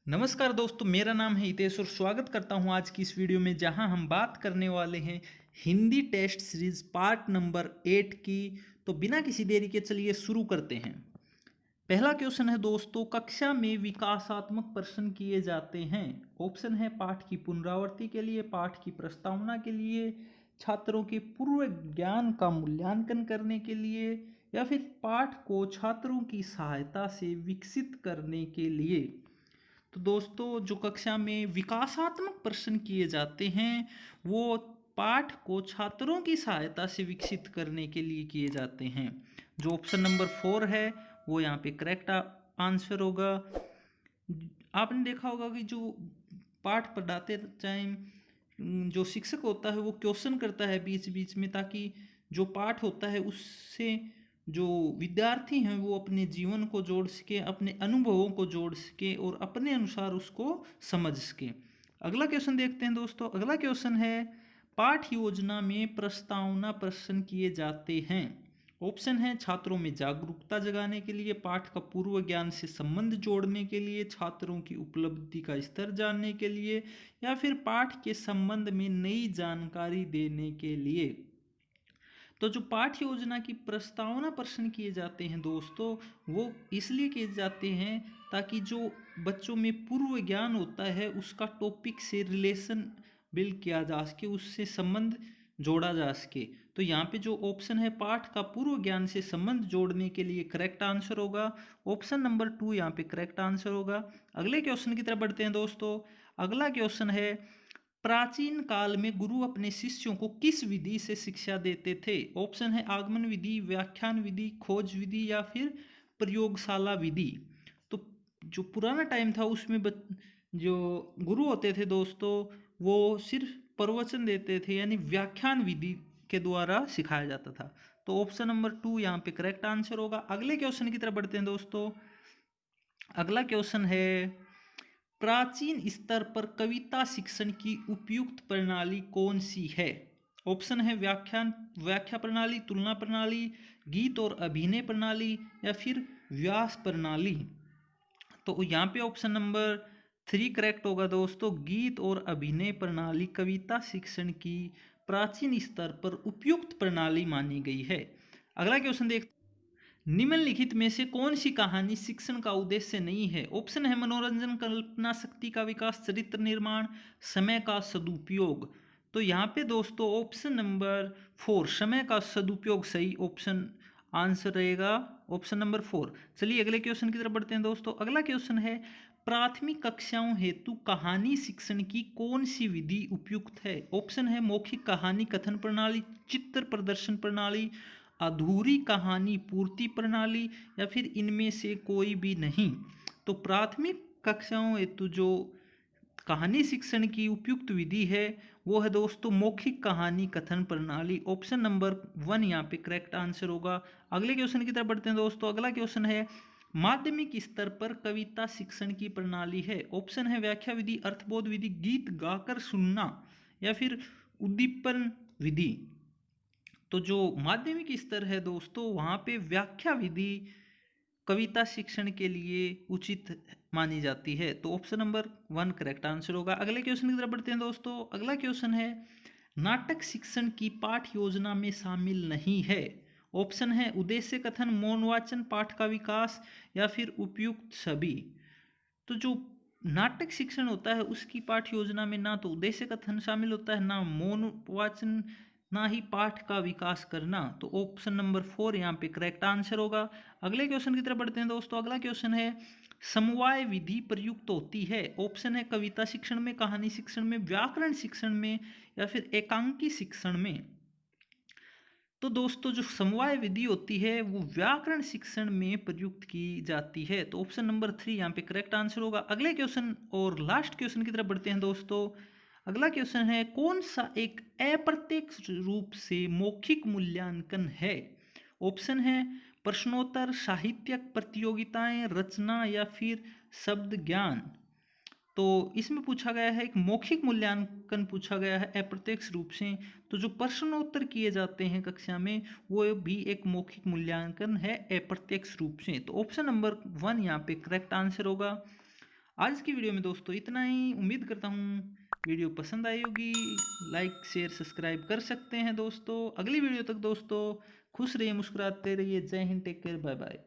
नमस्कार दोस्तों, मेरा नाम है हितेश और स्वागत करता हूं आज की इस वीडियो में, जहां हम बात करने वाले हैं Hindi test series part number 8 की। तो बिना किसी देरी के चलिए शुरू करते हैं। पहला क्वेश्चन है दोस्तों, कक्षा में विकासात्मक प्रश्न किए जाते हैं। ऑप्शन है पाठ की पुनरावृत्ति के लिए, पाठ की प्रस्तावना के लिए, छात्रों के पूर्व ज्ञान का मूल्यांकन करने के लिए, या फिर पाठ को छात्रों की सहायता से विकसित करने के लिए। तो दोस्तों, जो कक्षा में विकासात्मक प्रश्न किए जाते हैं वो पाठ को छात्रों की सहायता से विकसित करने के लिए किए जाते हैं। जो ऑप्शन नंबर 4 है वो यहाँ पे करेक्ट आंसर होगा। आपने देखा होगा कि जो पाठ पढ़ाते टाइम जो शिक्षक होता है वो क्वेश्चन करता है बीच बीच में, ताकि जो पाठ होता है उससे जो विद्यार्थी हैं वो अपने जीवन को जोड़ सके, अपने अनुभवों को जोड़ सके और अपने अनुसार उसको समझ सके। अगला क्वेश्चन देखते हैं दोस्तों। अगला क्वेश्चन है, पाठ योजना में प्रस्तावना प्रश्न किए जाते हैं। ऑप्शन है छात्रों में जागरूकता जगाने के लिए, पाठ का पूर्व ज्ञान से संबंध जोड़ने के लिए, छात्रों की उपलब्धि का स्तर जानने के लिए, या फिर पाठ के संबंध में नई जानकारी देने के लिए। तो जो पाठ योजना की प्रस्तावना प्रश्न किए जाते हैं दोस्तों, वो इसलिए किए जाते हैं ताकि जो बच्चों में पूर्व ज्ञान होता है उसका टॉपिक से रिलेशन बिल्ड किया जा सके, उससे संबंध जोड़ा जा सके। तो यहाँ पे जो ऑप्शन है पाठ का पूर्व ज्ञान से संबंध जोड़ने के लिए करेक्ट आंसर होगा। ऑप्शन नंबर 2 यहाँ पे करेक्ट आंसर होगा। अगले क्वेश्चन की तरफ बढ़ते हैं दोस्तों। अगला क्वेश्चन है, प्राचीन काल में गुरु अपने शिष्यों को किस विधि से शिक्षा देते थे। ऑप्शन है आगमन विधि, व्याख्यान विधि, खोज विधि, या फिर प्रयोगशाला विधि। तो जो पुराना टाइम था उसमें जो गुरु होते थे दोस्तों वो सिर्फ प्रवचन देते थे, यानी व्याख्यान विधि के द्वारा सिखाया जाता था। तो ऑप्शन नंबर 2 यहाँ पे करेक्ट आंसर होगा। अगले क्वेश्चन की तरफ बढ़ते हैं दोस्तों। अगला क्वेश्चन है, प्राचीन स्तर पर कविता शिक्षण की उपयुक्त प्रणाली कौन सी है। ऑप्शन है व्याख्या प्रणाली, तुलना प्रणाली, गीत और अभिनय प्रणाली, या फिर व्यास प्रणाली। तो यहाँ पे ऑप्शन नंबर 3 करेक्ट होगा दोस्तों। गीत और अभिनय प्रणाली कविता शिक्षण की प्राचीन स्तर पर उपयुक्त प्रणाली मानी गई है। अगला क्वेश्चन देखते, निम्नलिखित में से कौन सी कहानी शिक्षण का उद्देश्य नहीं है। ऑप्शन है मनोरंजन, कल्पना शक्ति का विकास, चरित्र निर्माण, समय का सदुपयोग। तो यहाँ पे दोस्तों ऑप्शन नंबर 4 समय का सदुपयोग सही ऑप्शन आंसर रहेगा, ऑप्शन नंबर 4। चलिए अगले क्वेश्चन की तरफ बढ़ते हैं दोस्तों। अगला क्वेश्चन है, प्राथमिक कक्षाओं हेतु कहानी शिक्षण की कौन सी विधि उपयुक्त है। ऑप्शन है मौखिक कहानी कथन प्रणाली, चित्र प्रदर्शन प्रणाली, अधूरी कहानी पूर्ति प्रणाली, या फिर इनमें से कोई भी नहीं। तो प्राथमिक कक्षाओं हेतु जो कहानी शिक्षण की उपयुक्त विधि है वो है दोस्तों मौखिक कहानी कथन प्रणाली। ऑप्शन नंबर 1 यहाँ पे करेक्ट आंसर होगा। अगले क्वेश्चन की तरफ बढ़ते हैं दोस्तों। अगला क्वेश्चन है, माध्यमिक स्तर पर कविता शिक्षण की प्रणाली है। ऑप्शन है व्याख्या विधि, अर्थबोध विधि, गीत गाकर सुनना, या फिर उद्दीपन विधि। तो जो माध्यमिक स्तर है दोस्तों वहाँ पे व्याख्या विधि कविता शिक्षण के लिए उचित मानी जाती है। तो ऑप्शन नंबर 1 करेक्ट आंसर होगा। अगले क्वेश्चन की तरफ बढ़ते हैं दोस्तों। अगला क्वेश्चन है, नाटक शिक्षण की पाठ योजना में शामिल नहीं है। ऑप्शन है उद्देश्य कथन, मौन वाचन, पाठ का विकास, या फिर उपयुक्त सभी। तो जो नाटक शिक्षण होता है उसकी पाठ योजना में ना तो उद्देश्य कथन शामिल होता है, ना मौन वाचन, ना ही पाठ का विकास करना। तो ऑप्शन नंबर 4 यहाँ पे करेक्ट आंसर होगा। अगले क्वेश्चन की तरफ बढ़ते हैं दोस्तों। अगला क्वेश्चन है, समवाय विधि प्रयुक्त होती है। ऑप्शन है कविता शिक्षण में, कहानी शिक्षण में, व्याकरण शिक्षण में, या फिर एकांकी शिक्षण में। तो दोस्तों जो समवाय विधि होती है वो व्याकरण शिक्षण में प्रयुक्त की जाती है। तो ऑप्शन नंबर 3 यहाँ पे करेक्ट आंसर होगा। अगले क्वेश्चन और लास्ट क्वेश्चन की तरफ बढ़ते हैं दोस्तों। अगला क्वेश्चन है, कौन सा एक अप्रत्यक्ष रूप से मौखिक मूल्यांकन है। ऑप्शन है प्रश्नोत्तर, साहित्यिक प्रतियोगिताएं, रचना, या फिर शब्द ज्ञान। तो इसमें पूछा गया है एक मौखिक मूल्यांकन पूछा गया है अप्रत्यक्ष रूप से। तो जो प्रश्नोत्तर किए जाते हैं कक्षा में वो भी एक मौखिक मूल्यांकन है अप्रत्यक्ष रूप से। तो ऑप्शन नंबर 1 यहाँ पे करेक्ट आंसर होगा। आज की वीडियो में दोस्तों इतना ही। उम्मीद करता हूँ वीडियो पसंद आई होगी। लाइक शेयर सब्सक्राइब कर सकते हैं दोस्तों। अगली वीडियो तक दोस्तों खुश रहिए, मुस्कुराते रहिए। Jai Hind, take care, bye bye.